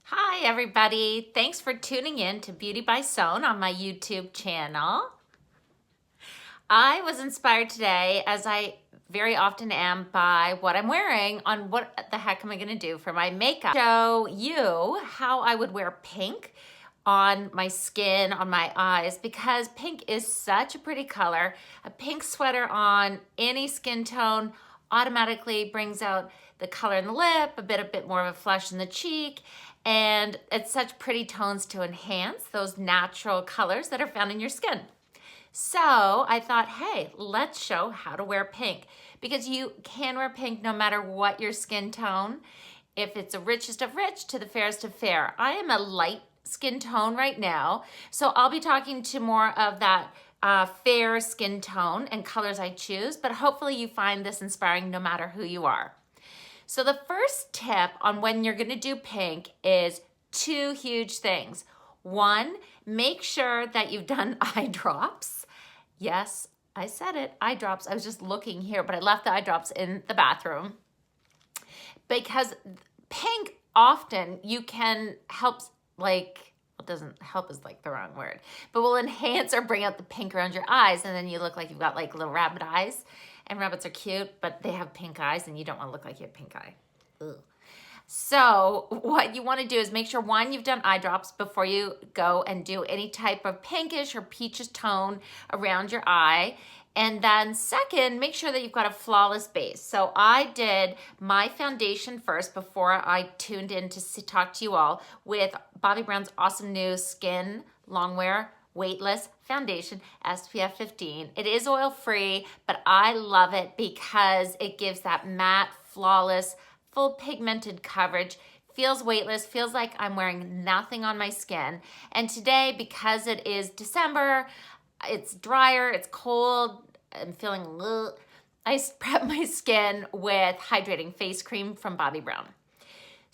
Hi everybody, thanks for tuning in to Beauty by SOOO on my YouTube channel. I was inspired today, as I very often am, by what I'm wearing on what the heck am I gonna do for my makeup. Show you how I would wear pink on my skin, on my eyes, because pink is such a pretty color. A pink sweater on any skin tone automatically brings out the color in the lip, a bit more of a flush in the cheek, and it's such pretty tones to enhance those natural colors that are found in your skin. So I thought, hey, let's show how to wear pink, because you can wear pink no matter what your skin tone. If it's the richest of rich to the fairest of fair. I am a light skin tone right now, so I'll be talking to more of that fair skin tone and colors I choose, but hopefully you find this inspiring no matter who you are. So the first tip on when you're gonna do pink is two huge things. One, make sure that you've done eye drops. Yes, I said it, eye drops. I was just looking here, but I left the eye drops in the bathroom. Because pink often you can help, like, well, doesn't help is like the wrong word, but will enhance or bring out the pink around your eyes, and then you look like you've got like little rabbit eyes. And rabbits are cute, but they have pink eyes, and you don't want to look like you have pink eye. Ugh. So what you want to do is make sure, one, you've done eye drops before you go and do any type of pinkish or peachish tone around your eye. And then second, make sure that you've got a flawless base. So I did my foundation first before I tuned in to talk to you all with Bobbi Brown's awesome new Skin Longwear Weightless Foundation, SPF 15. It is oil-free, but I love it because it gives that matte, flawless, full pigmented coverage. Feels weightless, feels like I'm wearing nothing on my skin. And today, because it is December, it's drier, it's cold, I'm feeling I prep my skin with hydrating face cream from Bobbi Brown.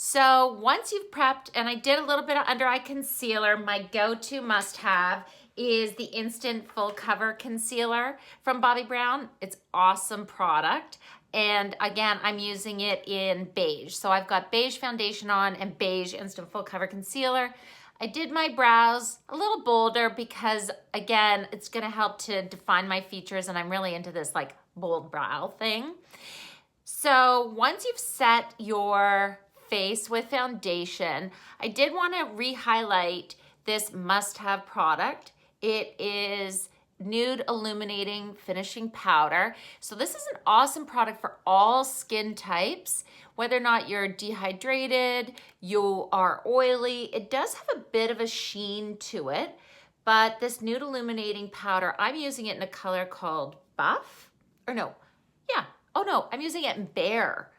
So once you've prepped, and I did a little bit of under eye concealer, my go-to must-have is the Instant Full Cover Concealer from Bobbi Brown. It's awesome product. And again, I'm using it in beige. So I've got beige foundation on and beige Instant Full Cover Concealer. I did my brows a little bolder because, again, it's gonna help to define my features, and I'm really into this like bold brow thing. So once you've set your face with foundation, I did want to re-highlight this must-have product. It is Nude Illuminating Finishing Powder. So this is an awesome product for all skin types, whether or not you're dehydrated, you are oily. It does have a bit of a sheen to it, but this Nude Illuminating Powder, I'm using it in a color called Buff, or no, yeah, oh no, I'm using it in Bare.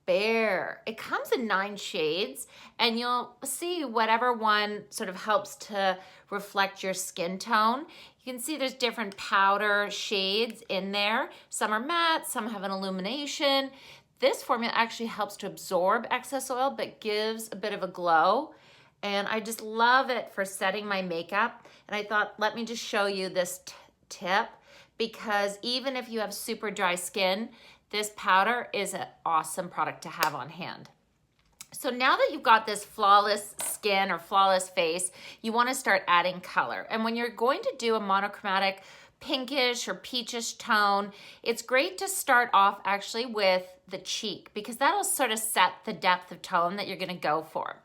It comes in 9 shades, and you'll see whatever one sort of helps to reflect your skin tone. You can see there's different powder shades in there. Some are matte, some have an illumination. This formula actually helps to absorb excess oil, but gives a bit of a glow. And I just love it for setting my makeup. And I thought, let me just show you this tip, because even if you have super dry skin, this powder is an awesome product to have on hand. So now that you've got this flawless skin or flawless face, you want to start adding color. And when you're going to do a monochromatic pinkish or peachish tone, it's great to start off actually with the cheek, because that'll sort of set the depth of tone that you're going to go for.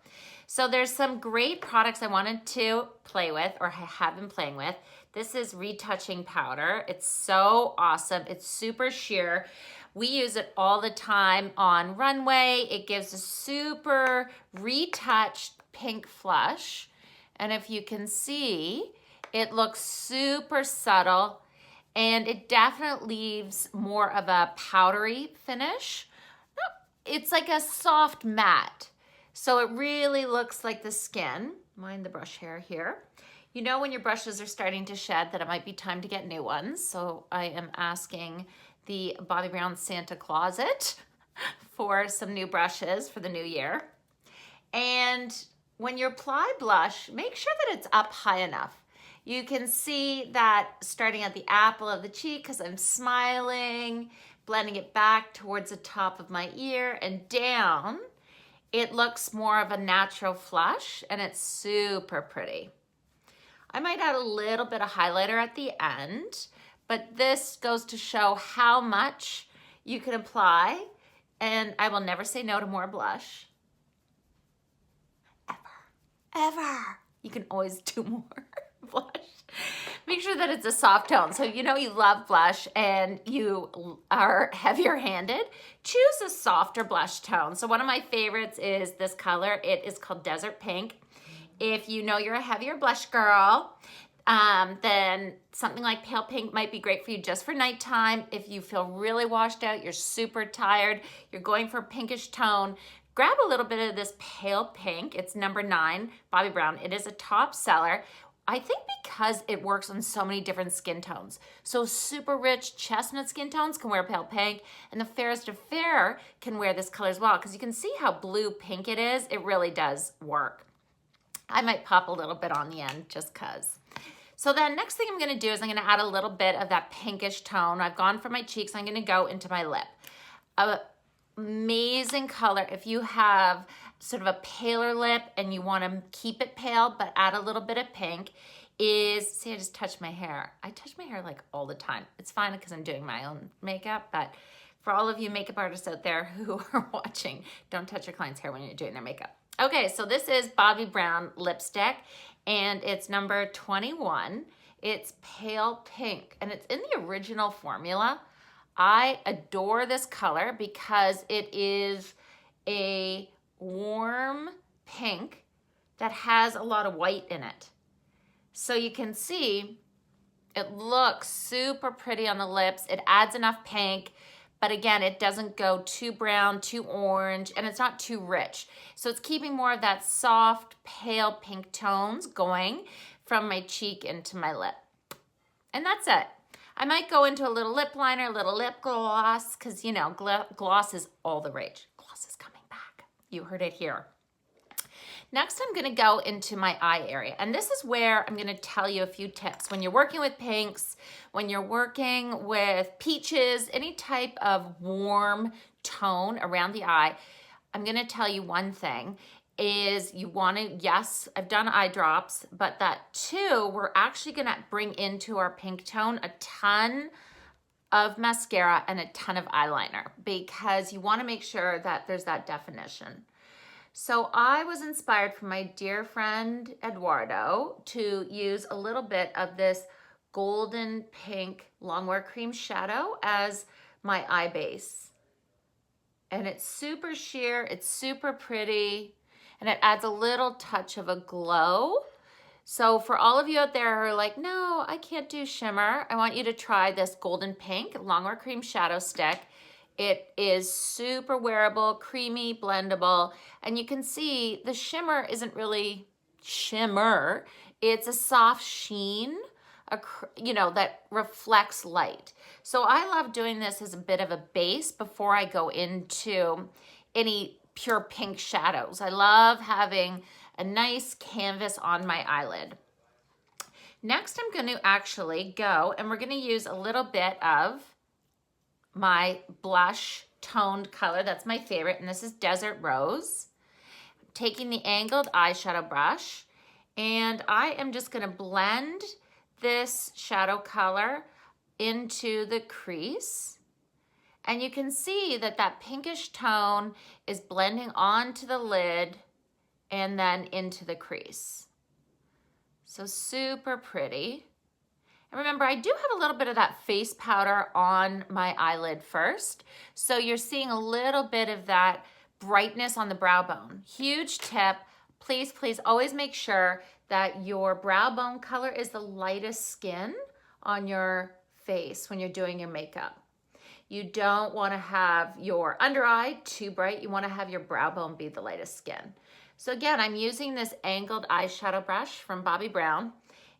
So there's some great products I wanted to play with, or have been playing with. This is Retouching powder. It's so awesome. It's super sheer. We use it all the time on runway. It gives a super retouched pink flush. And if you can see, it looks super subtle, and it definitely leaves more of a powdery finish. It's like a soft matte. So it really looks like the skin. Mind the brush hair here. You know when your brushes are starting to shed that it might be time to get new ones. So I am asking the Bobbi Brown Santa Closet for some new brushes for the new year. And when you apply blush, make sure that it's up high enough. You can see that starting at the apple of the cheek, because I'm smiling, blending it back towards the top of my ear and down. It looks more of a natural flush and it's super pretty. I might add a little bit of highlighter at the end, but this goes to show how much you can apply, and I will never say no to more blush. Ever. You can always do more blush. Make sure that it's a soft tone. So you know you love blush and you are heavier handed, choose a softer blush tone. So one of my favorites is this color. It is called Desert Pink. If you know you're a heavier blush girl, then something like pale pink might be great for you just for nighttime. If you feel really washed out, you're super tired, you're going for a pinkish tone, grab a little bit of this pale pink. It's number 9, Bobbi Brown. It is a top seller. I think because it works on so many different skin tones. So super rich chestnut skin tones can wear pale pink, and the fairest of fair can wear this color as well, because you can see how blue pink it is. It really does work. I might pop a little bit on the end just cause. So then next thing I'm gonna do is I'm gonna add a little bit of that pinkish tone. I've gone for my cheeks, I'm gonna go into my lip. Amazing color. If you have sort of a paler lip and you want to keep it pale but add a little bit of pink, is, see, I just touched my hair. I touch my hair like all the time. It's fine because I'm doing my own makeup, but for all of you makeup artists out there who are watching, don't touch your client's hair when you're doing their makeup. Okay, so this is Bobbi Brown lipstick and it's number 21. It's pale pink and it's in the original formula. I adore this color because it is a warm pink that has a lot of white in it. So you can see it looks super pretty on the lips. It adds enough pink, but again, it doesn't go too brown, too orange, and it's not too rich. So it's keeping more of that soft, pale pink tones going from my cheek into my lip. And that's it. I might go into a little lip liner, a little lip gloss, because you know, gloss is all the rage. Gloss is coming back. You heard it here. Next, I'm gonna go into my eye area. And this is where I'm gonna tell you a few tips. When you're working with pinks, when you're working with peaches, any type of warm tone around the eye, I'm gonna tell you one thing. Is you want to, yes, I've done eye drops, but that too, we're actually going to bring into our pink tone a ton of mascara and a ton of eyeliner because you want to make sure that there's that definition. So I was inspired from my dear friend Eduardo to use a little bit of this golden pink Longwear cream shadow as my eye base. And it's super sheer, it's super pretty, and it adds a little touch of a glow. So for all of you out there who are like, no, I can't do shimmer, I want you to try this golden pink Longwear cream shadow stick. It is super wearable, creamy, blendable, and you can see the shimmer isn't really shimmer. It's a soft sheen, you know, that reflects light. So I love doing this as a bit of a base before I go into any pure pink shadows. I love having a nice canvas on my eyelid. Next, I'm going to actually go and we're going to use a little bit of my blush toned color. That's my favorite, and this is Desert Rose. I'm taking the angled eyeshadow brush and I am just going to blend this shadow color into the crease. And you can see that that pinkish tone is blending onto the lid and then into the crease. So super pretty. And remember, I do have a little bit of that face powder on my eyelid first. So you're seeing a little bit of that brightness on the brow bone. Huge tip, please, please always make sure that your brow bone color is the lightest skin on your face when you're doing your makeup. You don't want to have your under eye too bright. You want to have your brow bone be the lightest skin. So again, I'm using this angled eyeshadow brush from Bobbi Brown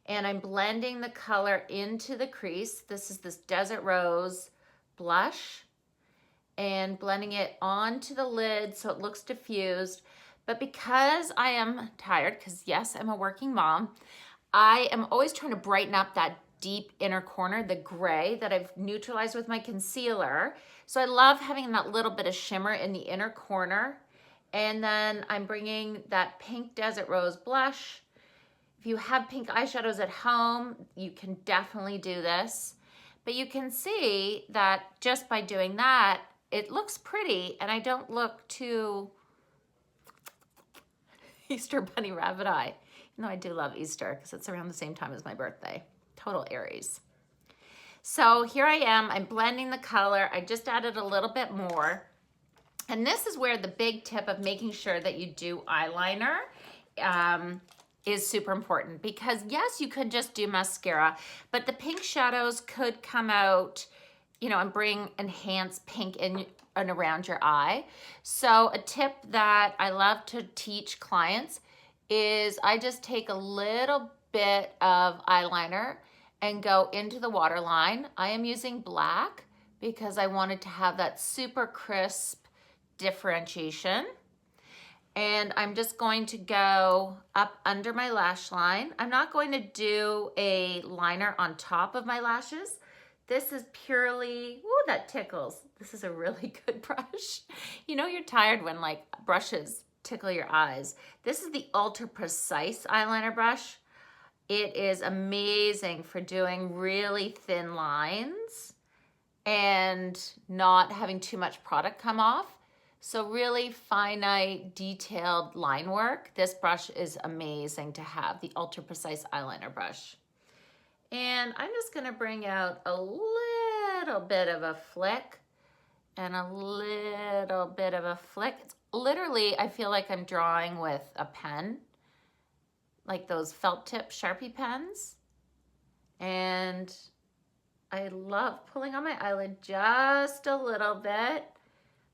and I'm blending the color into the crease. This is this Desert Rose blush and blending it onto the lid so it looks diffused. But because I am tired, because yes, I'm a working mom, I am always trying to brighten up that deep inner corner, the gray that I've neutralized with my concealer. So I love having that little bit of shimmer in the inner corner And then I'm bringing that pink Desert Rose blush. If you have pink eyeshadows at home, you can definitely do this. But you can see that just by doing that, it looks pretty and I don't look too Easter bunny rabbit eye. You know, I do love Easter because it's around the same time as my birthday. Total Aries. So here I am, I'm blending the color. I just added a little bit more. And this is where the big tip of making sure that you do eyeliner is super important, because yes, you could just do mascara, but the pink shadows could come out, you know, and bring enhanced pink in and around your eye. So a tip that I love to teach clients is I just take a little bit of eyeliner and go into the waterline. I am using black because I wanted to have that super crisp differentiation. And I'm just going to go up under my lash line. I'm not going to do a liner on top of my lashes. This is purely, ooh, that tickles. This is a really good brush. You know you're tired when like brushes tickle your eyes. This is the Ultra Precise eyeliner brush. It is amazing for doing really thin lines and not having too much product come off. So really finite, detailed line work. This brush is amazing to have, the Ultra Precise eyeliner brush. And I'm just gonna bring out a little bit of a flick and a little bit of a flick. It's literally, I feel like I'm drawing with a pen, like those felt tip Sharpie pens. And I love pulling on my eyelid just a little bit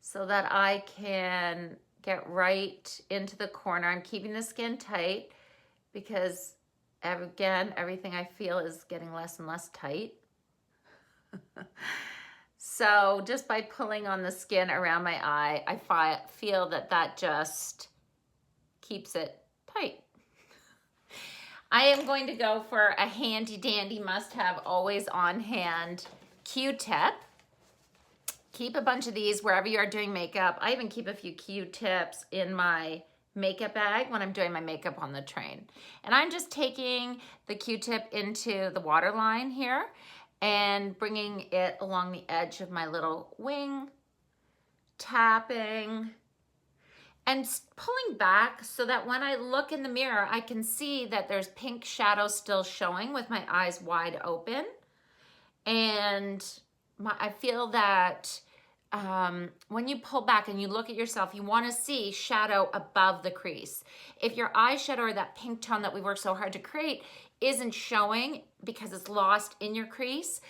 so that I can get right into the corner. I'm keeping the skin tight because, again, everything I feel is getting less and less tight. So just by pulling on the skin around my eye, I feel that that just keeps it tight. I am going to go for a handy dandy must-have, always on hand Q-tip. Keep a bunch of these wherever you are doing makeup. I even keep a few Q-tips in my makeup bag when I'm doing my makeup on the train. And I'm just taking the Q-tip into the waterline here and bringing it along the edge of my little wing, tapping, and pulling back so that when I look in the mirror, I can see that there's pink shadow still showing with my eyes wide open. And I feel that when you pull back and you look at yourself, you want to see shadow above the crease. If your eyeshadow or that pink tone that we worked so hard to create isn't showing because it's lost in your crease,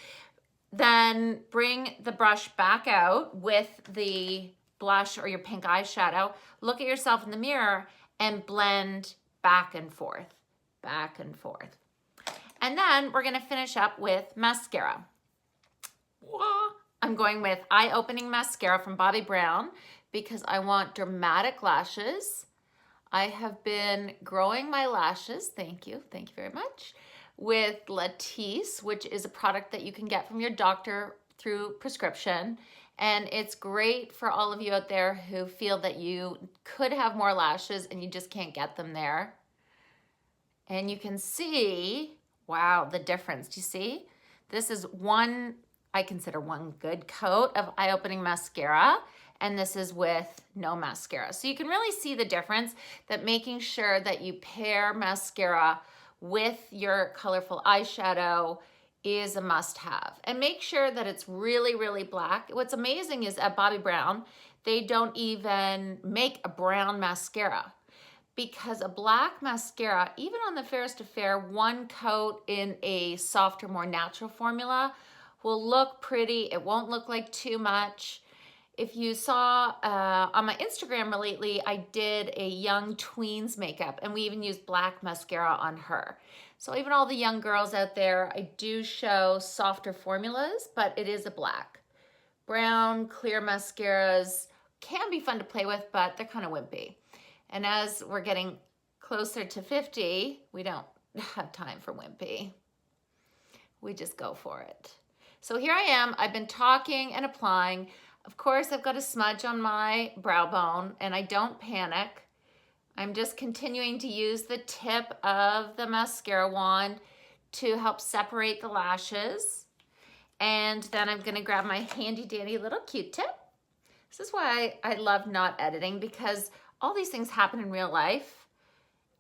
then bring the brush back out with the blush or your pink eyeshadow, look at yourself in the mirror and blend back and forth, back and forth. And then we're gonna finish up with mascara. I'm going with Eye Opening Mascara from Bobbi Brown because I want dramatic lashes. I have been growing my lashes, thank you very much, with Latisse, which is a product that you can get from your doctor through prescription. And it's great for all of you out there who feel that you could have more lashes and you just can't get them there. And you can see, wow, the difference. Do you see? This is one, I consider one good coat of eye-opening mascara, and this is with no mascara. So you can really see the difference, that making sure that you pair mascara with your colorful eyeshadow is a must-have. And make sure that it's really, really black. What's amazing is at Bobbi Brown, they don't even make a brown mascara, because a black mascara, even on the Fairest to Fair, one coat in a softer, more natural formula will look pretty. It won't look like too much. If you saw on my Instagram lately, I did a young tweens makeup, and we even used black mascara on her. So even all the young girls out there, I do show softer formulas, but it is a black. Brown, clear mascaras can be fun to play with, but they're kind of wimpy. And as we're getting closer to 50, we don't have time for wimpy. We just go for it. So here I am, I've been talking and applying. Of course, I've got a smudge on my brow bone, and I don't panic. I'm just continuing to use the tip of the mascara wand to help separate the lashes. And then I'm gonna grab my handy dandy little Q-tip. This is why I love not editing, because all these things happen in real life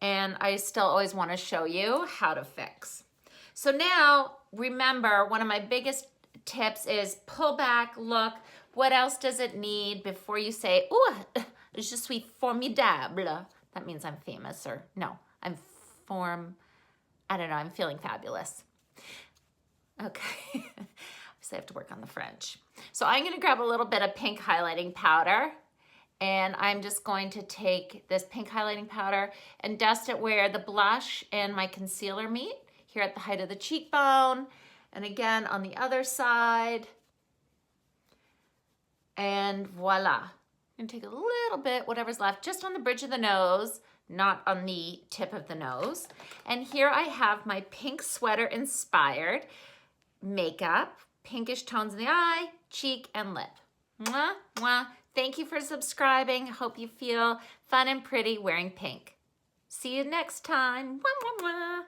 and I still always wanna show you how to fix. So now, remember, one of my biggest tips is pull back, look, what else does it need before you say, ooh, je suis formidable. That means I'm famous, or no, I'm feeling fabulous. Okay, so I have to work on the French. So I'm gonna grab a little bit of pink highlighting powder, and I'm just going to take this pink highlighting powder and dust it where the blush and my concealer meet, here at the height of the cheekbone, and again on the other side. And voila. I'm gonna take a little bit, whatever's left, just on the bridge of the nose, not on the tip of the nose. And here I have my pink sweater inspired makeup, pinkish tones in the eye, cheek, and lip. Mwah, mwah. Thank you for subscribing. Hope you feel fun and pretty wearing pink. See you next time. Mwah, mwah, mwah.